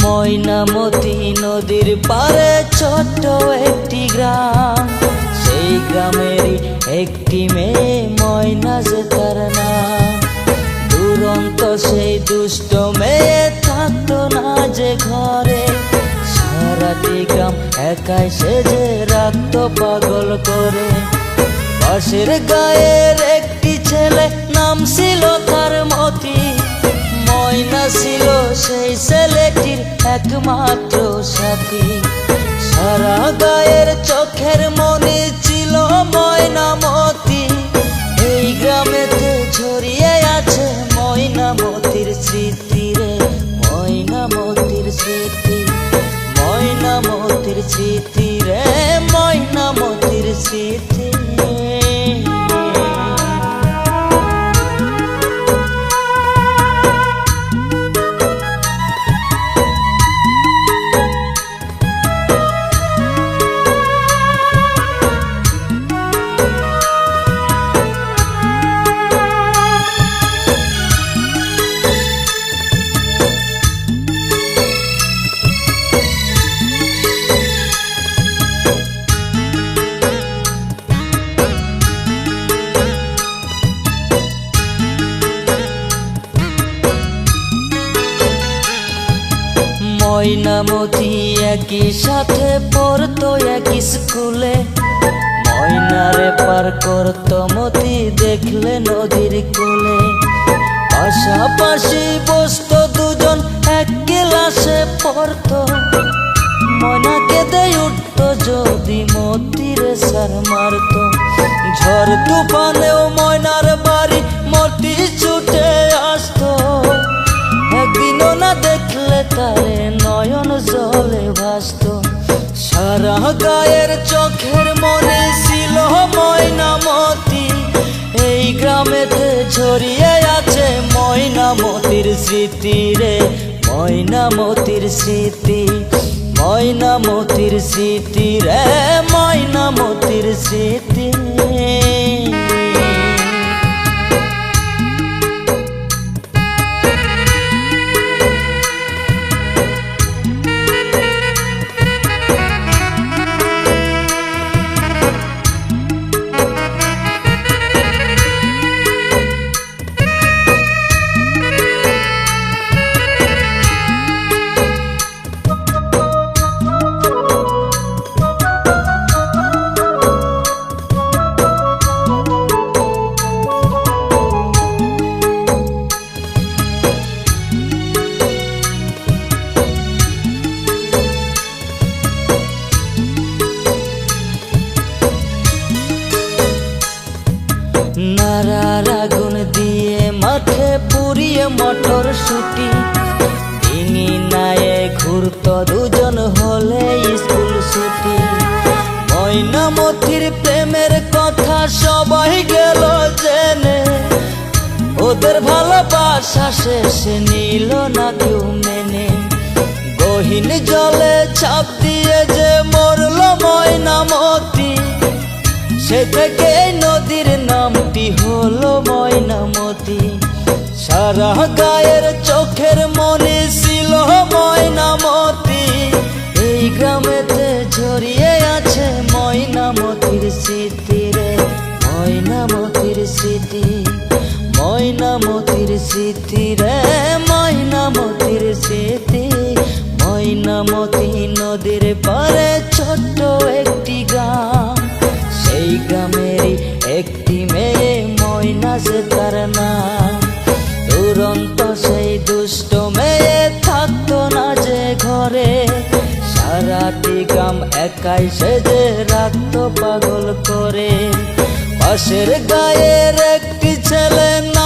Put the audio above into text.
ময়নামতি নদীর পারে ছোট্ট একটি গ্রাম, সেই গ্রামেরই একটি মেয়ে ময়না যে তার নাম। দুরন্ত সেই দুষ্ট মেয়ে থাকতো না যে ঘরে, সারাটি গ্রাম একাই সেজে রাখতো পাগল করে। পাশের গায়ের একটি ছেলে নাম ছিল তার মতি, ময়না ছিল সেই ছেলেটির একমাত্র সাথী। সারা গায়ের চোখের মনি ছিল ময়নামতি, এই গ্রামেতে ছড়িয়ে আছে ময়নামতির স্মৃতি রে, ময়নামতির স্মৃতি, ময়নামতির স্মৃতি রে, ময়নামতির স্মৃতি। ময়নামতি একই সাথে পড়তো এক স্কুলে, ময়নারে পার করতো মতি দেখলে নদীর কোলে। পাশাপাশি বসতো দুজন এক ক্লাসে পড়তো, ময়নাকে দেয় উঠতো যদি মতিরে সার মারতো। ঝড় তুফানেও ময়নার বাড়ি মতি ছুটে আসতো, একদিনও না দেখলে তারে নয়ন জলে ভাসতো। সারা গায়ের চোখের মনে ছিল ময়নামতি, এই গ্রামেতে ছড়িয়ে আছে ময়নামতির স্মৃতি রে, ময়নামতির স্মৃতি, ময়নামতির স্মৃতি রে, ময়নামতির স্মৃতি। নারার আগুন দিয়ে মাঠে পুড়িয়ে মটর শুটি, ডিঙি নায়ে ঘুরতো দুজন হলে স্কুল ছুটি। ময়নামতির প্রেমের কথা সবাই গেল জেনে, ওদের ভালোবাসা শেষে নিল না কেউ মেনে। গহীন জলে ছাপ দিয়ে যে মরল ময়নামতি, সে থেকে নদীর নামটি হলো ময়নামতি। সারা গায়ের চোখের মনে ছিল ময়নামতি, এই গ্রামেতে ছড়িয়ে আছে ময়নামতির স্মৃতি রে, ময়নামতির স্মৃতি, ময়নামতির স্মৃতি রে, ময়নামতির স্মৃতি। ময়নামতি নদীর পারে ছোট্ট একটি গ্রাম, সেই গ্রামেরই একটি মেয়ে ময়না যে তার নাম। দুরন্ত সেই দুষ্ট মেয়ে থাকতো না যে ঘরে, সারাটি গ্রাম একাই সেজে রাখতো পাগল করে। পাশের গায়ের একটি ছেলে না